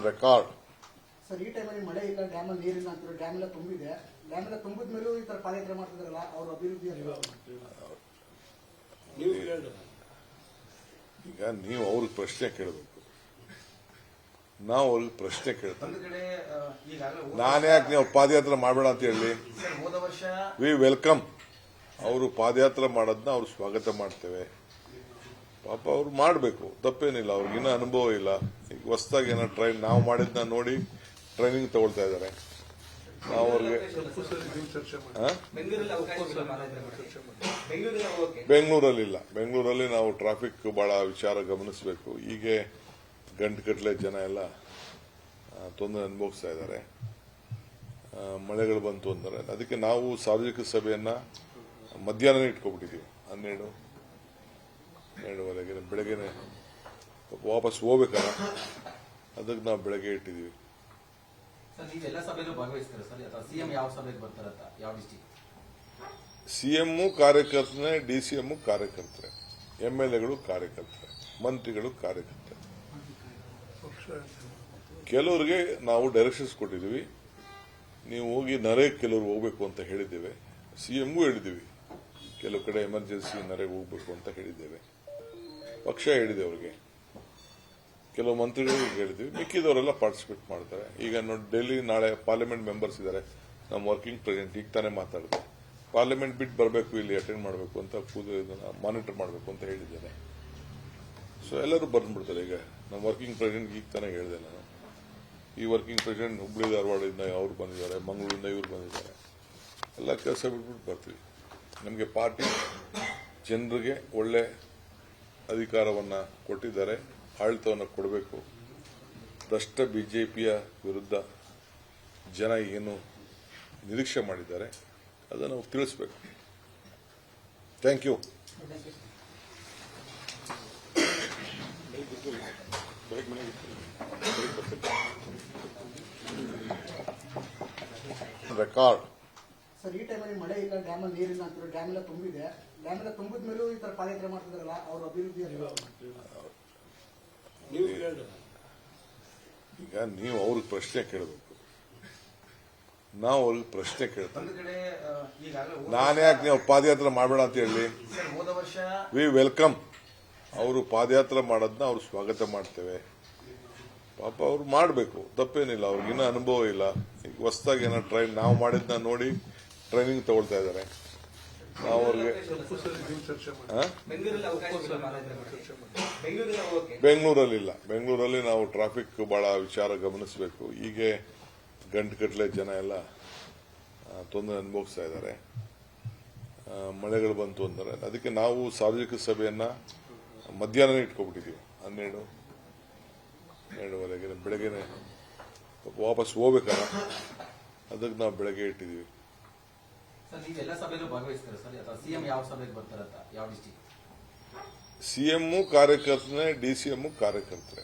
Record. Sir, ಈ ಟೈಮಲ್ಲಿ ಮಳೆ ಇಲ್ಲ, ಡ್ಯಾಮಲ್ಲಿ ನೀರಿಲ್ಲ ಅಂತಾರೆ, ಡ್ಯಾಮ್ ಎಲ್ಲ ತುಂಬಿದೆ. ಡ್ಯಾಮ್ ಎಲ್ಲ ತುಂಬಿದ ಮೇಲೂ ಈ ತರ ಪಾದಯಾತ್ರೆ ಮಾಡ್ತಿದಾರಲ್ಲ, ಅವ್ರ ಅಭಿವೃದ್ಧಿ ಈಗ ನೀವು ಅವ್ರಿಗೆ ಪ್ರಶ್ನೆ ಕೇಳಬೇಕು, ನಾವು ಅವ್ರಿಗೆ ಪ್ರಶ್ನೆ ಕೇಳ್ತೀವಿ. ನಾನ್ಯಾಕೆ ನೀವು ಪಾದಯಾತ್ರೆ ಮಾಡಬೇಡ ಅಂತ ಹೇಳಿ? V welcome. ಅವರು ಪಾದಯಾತ್ರೆ ಮಾಡೋದನ್ನ ಅವ್ರು ಸ್ವಾಗತ ಮಾಡ್ತೇವೆ. ಪಾಪ ಅವ್ರು ಮಾಡಬೇಕು, ತಪ್ಪೇನಿಲ್ಲ. ಅವ್ರಿಗಿನ್ನ ಅನುಭವ ಇಲ್ಲ. ಈಗ ಹೊಸದಾಗಿ ಏನೋ ನಾವು ಮಾಡಿದ್ನ ನೋಡಿ ಟ್ರೈನಿಂಗ್ ತಗೊಳ್ತಾ ಇದ್ದಾರೆ. ನಾವು ಅವ್ರಿಗೆ ಬೆಂಗಳೂರಲ್ಲಿ ನಾವು ಟ್ರಾಫಿಕ್ ಬಹಳ ವಿಚಾರ ಗಮನಿಸಬೇಕು. ಹೀಗೆ ಗಂಟುಗಟ್ಟಲೆ ಜನ ಎಲ್ಲ ತೊಂದರೆ ಅನುಭವಿಸ್ತಾ ಇದ್ದಾರೆ. ಮಳೆಗಳು ಬಂತು ಅಂದರೆ ಅದಕ್ಕೆ ನಾವು ಸಾರ್ವಜನಿಕ ಸಭೆಯನ್ನ ಮಧ್ಯಾಹ್ನ ಇಟ್ಕೊಬಿಟ್ಟಿದ್ದೀವಿ. 12:30 ಬೆಳಗ್ಗೆನೆ ವಾಪಸ್ ಹೋಗ್ಬೇಕಲ್ಲ, ಅದಕ್ಕೆ ನಾವು ಬೆಳಗ್ಗೆ ಇಟ್ಟಿದ್ದೀವಿ. ಸಿಎಂ ಕಾರ್ಯಕರ್ತನೇ, ಡಿಸಿಎಂ ಕಾರ್ಯಕರ್ತರೆ, ಎಂಎಲ್ಎಗಳು ಕಾರ್ಯಕರ್ತರೆ, ಮಂತ್ರಿಗಳು ಕಾರ್ಯಕರ್ತರೆ. ಕೆಲವರಿಗೆ ನಾವು ಡೈರೆಕ್ಷನ್ಸ್ ಕೊಟ್ಟಿದ್ದೀವಿ. ನೀವು ಹೋಗಿ ನರೇಗೆ ಕೆಲವರು ಹೋಗ್ಬೇಕು ಅಂತ ಹೇಳಿದ್ದೇವೆ. ಸಿಎಂಗೂ ಹೇಳಿದ್ದೀವಿ, ಕೆಲವು ಕಡೆ ಎಮರ್ಜೆನ್ಸಿ ನರೇಗೆ ಹೋಗ್ಬೇಕು ಅಂತ ಹೇಳಿದ್ದೇವೆ. ಪಕ್ಷ ಹೇಳಿದೆ ಅವರಿಗೆ, ಕೆಲವು ಮಂತ್ರಿಗಳಿಗೆ ಹೇಳಿದ್ವಿ. ಮಿಕ್ಕಿದವರೆಲ್ಲ ಪಾರ್ಟಿಸಿಪೇಟ್ ಮಾಡ್ತಾರೆ. ಈಗ ನೋಡಿ, ಡೆಲ್ಲಿ ನಾಳೆ ಪಾರ್ಲಿಮೆಂಟ್ ಮೆಂಬರ್ಸ್ ಇದ್ದಾರೆ. ನಮ್ಮ ವರ್ಕಿಂಗ್ ಪ್ರೆಸಿಡೆಂಟ್ ಈಗ ತಾನೇ ಮಾತಾಡಿದೆ. ಪಾರ್ಲಿಮೆಂಟ್ ಬಿಟ್ಟು ಬರಬೇಕು, ಇಲ್ಲಿ ಅಟೆಂಡ್ ಮಾಡಬೇಕು ಅಂತ ಮಾನಿಟರ್ ಮಾಡಬೇಕು ಅಂತ ಹೇಳಿದ್ದೇನೆ. ಸೊ ಎಲ್ಲರೂ ಬಂದ್ಬಿಡ್ತಾರೆ. ಈಗ ನಮ್ಮ ವರ್ಕಿಂಗ್ ಪ್ರೆಸಿಡೆಂಟ್ ಈಗ ತಾನೇ ಹೇಳಿದೆ ನಾನು. ಈ ವರ್ಕಿಂಗ್ ಪ್ರೆಸಿಡೆಂಟ್ ಹುಬ್ಬಳ್ಳಿ ಧಾರವಾಡದಿಂದ ಅವ್ರು ಬಂದಿದ್ದಾರೆ, ಮಂಗಳೂರಿಂದ ಇವ್ರು ಬಂದಿದ್ದಾರೆ. ಎಲ್ಲ ಕೆಲಸ ಬಿಟ್ಬಿಟ್ಟು ಬರ್ತೀವಿ. ನಮಗೆ ಪಾರ್ಟಿ ಜನರಿಗೆ ಒಳ್ಳೆ ಅಧಿಕಾರವನ್ನ ಕೊಟ್ಟಿದ್ದಾರೆ. ಆಡಳಿತವನ್ನು ಕೊಡಬೇಕು. ಭ್ರಷ್ಟ ಬಿಜೆಪಿಯ ವಿರುದ್ಧ ಜನ ಏನು ನಿರೀಕ್ಷೆ ಮಾಡಿದ್ದಾರೆ ಅದನ್ನು ನಾವು ತಿಳಿಸಬೇಕು. Thank you. ರೆಕಾರ್ಡ್. ಸರ್, ಈ ಟೈಮಲ್ಲಿ ಮಳೆ ಇಲ್ಲ, ಡ್ಯಾಮಲ್ಲಿ ನೀರಿಲ್ಲ ಅಂತಾರೆ, ಡ್ಯಾಮ್ ಎಲ್ಲ ತುಂಬಿದೆ. ಡ್ಯಾಮ್ ಎಲ್ಲ ತುಂಬಿದ ಮೇಲೂ ಈ ತರ ಪಾದಯಾತ್ರೆ ಮಾಡ್ತಿದಾರಲ್ಲ, ಅವ್ರ ಅಭಿವೃದ್ಧಿ ಈಗ ನೀವು ಅವ್ರಿಗೆ ಪ್ರಶ್ನೆ ಕೇಳಬೇಕು, ನಾವು ಅವ್ರಿಗೆ ಪ್ರಶ್ನೆ ಕೇಳ್ತೀವಿ. ನಾನ್ಯಾಕೆ ನೀವು ಪಾದಯಾತ್ರೆ ಮಾಡಬೇಡ ಅಂತ ಹೇಳಿ? V welcome. ಅವರು ಪಾದಯಾತ್ರೆ ಮಾಡೋದನ್ನ ಅವ್ರು ಸ್ವಾಗತ ಮಾಡ್ತೇವೆ. ಪಾಪ ಅವ್ರು ಮಾಡಬೇಕು, ತಪ್ಪೇನಿಲ್ಲ. ಅವ್ರಿಗಿನ್ನ ಅನುಭವ ಇಲ್ಲ. ಈಗ ಹೊಸದಾಗಿ ಏನೋ ನಾವು ಮಾಡಿದ್ನ ನೋಡಿ ಟ್ರೈನಿಂಗ್ ತಗೊಳ್ತಾ ಇದ್ದಾರೆ. ನಾವು ಅವ್ರಿಗೆ ಬೆಂಗಳೂರಲ್ಲಿ ನಾವು ಟ್ರಾಫಿಕ್ ಬಹಳ ವಿಚಾರ ಗಮನಿಸಬೇಕು. ಹೀಗೆ ಗಂಟುಗಟ್ಟಲೆ ಜನ ಎಲ್ಲ ತೊಂದರೆ ಅನುಭವಿಸ್ತಾ ಇದ್ದಾರೆ. ಮಳೆಗಳು ಬಂತು ಅಂದರೆ ಅದಕ್ಕೆ ನಾವು ಸಾರ್ವಜನಿಕ ಸಭೆಯನ್ನ ಮಧ್ಯಾಹ್ನ ಇಟ್ಕೊಬಿಟ್ಟಿದ್ದೀವಿ. 12:30 ಬೆಳಗ್ಗೆನೆ ವಾಪಸ್ ಹೋಗ್ಬೇಕಲ್ಲ, ಅದಕ್ಕೆ ನಾವು ಬೆಳಗ್ಗೆ ಇಟ್ಟಿದ್ದೀವಿ. ಸಿಎಂ ಕಾರ್ಯಕರ್ತನೇ, ಡಿಸಿಎಂ ಕಾರ್ಯಕರ್ತರೆ,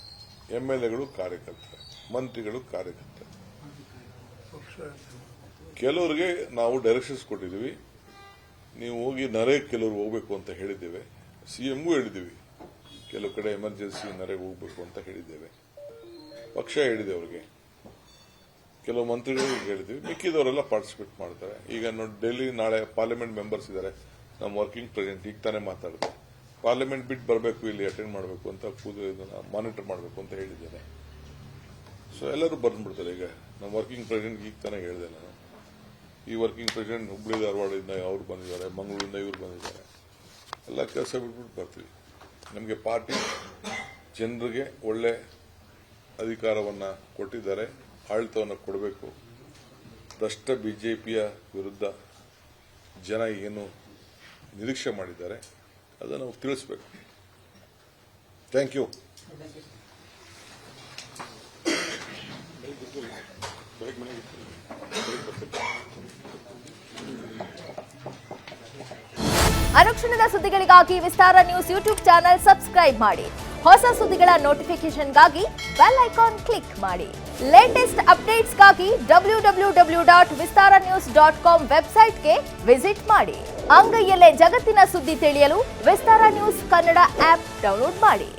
ಎಂಎಲ್ಎಗಳು ಕಾರ್ಯಕರ್ತರೆ, ಮಂತ್ರಿಗಳು ಕಾರ್ಯಕರ್ತರೆ. ಕೆಲವರಿಗೆ ನಾವು ಡೈರೆಕ್ಷನ್ಸ್ ಕೊಟ್ಟಿದ್ದೀವಿ. ನೀವು ಹೋಗಿ ನರೇಗೆ ಕೆಲವರು ಹೋಗ್ಬೇಕು ಅಂತ ಹೇಳಿದ್ದೇವೆ. ಸಿಎಂಗೂ ಹೇಳಿದ್ದೀವಿ, ಕೆಲವು ಕಡೆ ಎಮರ್ಜೆನ್ಸಿ ನರೇಗೆ ಹೋಗ್ಬೇಕು ಅಂತ ಹೇಳಿದ್ದೇವೆ. ಪಕ್ಷ ಹೇಳಿದೆ ಅವರಿಗೆ, ಕೆಲವು ಮಂತ್ರಿಗಳಿಗೆ ಹೇಳಿದ್ವಿ. ಮಿಕ್ಕಿದವರೆಲ್ಲ ಪಾರ್ಟಿಸಿಪೇಟ್ ಮಾಡ್ತಾರೆ. ಈಗ ನೋಡಿ, ಡೆಲ್ಲಿ ನಾಳೆ ಪಾರ್ಲಿಮೆಂಟ್ ಮೆಂಬರ್ಸ್ ಇದ್ದಾರೆ. ನಮ್ಮ ವರ್ಕಿಂಗ್ ಪ್ರೆಸಿಡೆಂಟ್ ಈಗ ತಾನೇ ಮಾತಾಡಿದೆ. ಪಾರ್ಲಿಮೆಂಟ್ ಬಿಟ್ಟು ಬರಬೇಕು, ಇಲ್ಲಿ ಅಟೆಂಡ್ ಮಾಡಬೇಕು ಅಂತ ಮಾನಿಟರ್ ಮಾಡಬೇಕು ಅಂತ ಹೇಳಿದ್ದೇನೆ. ಸೊ ಎಲ್ಲರೂ ಬಂದ್ಬಿಡ್ತಾರೆ. ಈಗ ನಮ್ಮ ವರ್ಕಿಂಗ್ ಪ್ರೆಸಿಡೆಂಟ್ ಈಗ ತಾನೇ ಹೇಳಿದೆ ನಾನು. ಈ ವರ್ಕಿಂಗ್ ಪ್ರೆಸಿಡೆಂಟ್ ಹುಬ್ಬಳ್ಳಿ ಧಾರವಾಡದಿಂದ ಅವ್ರು ಬಂದಿದ್ದಾರೆ, ಮಂಗಳೂರಿಂದ ಇವ್ರು ಬಂದಿದ್ದಾರೆ. ಎಲ್ಲ ಕೆಲಸ ಬಿಟ್ಬಿಟ್ಟು ಬರ್ತೀವಿ. ನಮಗೆ ಪಾರ್ಟಿ ಜನರಿಗೆ ಒಳ್ಳೆ ಅಧಿಕಾರವನ್ನ ಕೊಟ್ಟಿದ್ದಾರೆ. ಆಡಳಿತವನ್ನು ಕೊಡಬೇಕು. ಭ್ರಷ್ಟ ಬಿಜೆಪಿಯ ವಿರುದ್ಧ ಜನ ಏನು ನಿರೀಕ್ಷೆ ಮಾಡಿದ್ದಾರೆ ಅದನ್ನು ನಾವು ತಿಳಿಸಬೇಕು. Thank you. ಅನುಕ್ಷಣದ ಸುದ್ದಿಗಳಿಗಾಗಿ Vistara news YouTube channel subscribe ಮಾಡಿ. ಹೊಸ ಸುದ್ದಿಗಳ ನೋಟಿಫಿಕೇಶನ್ಗಾಗಿ ಬೆಲ್ ಐಕಾನ್ ಕ್ಲಿಕ್ ಮಾಡಿ. ಲೇಟೆಸ್ಟ್ ಅಪ್ಡೇಟ್ಸ್ಗಾಗಿ www.vistaranews.com ವೆಬ್ಸೈಟ್ಗೆ ವಿಸಿಟ್ ಮಾಡಿ. ಅಂಗೈಯಲ್ಲೇ ಜಗತ್ತಿನ ಸುದ್ದಿ ತಿಳಿಯಲು Vistara news Kannada app download ಮಾಡಿ.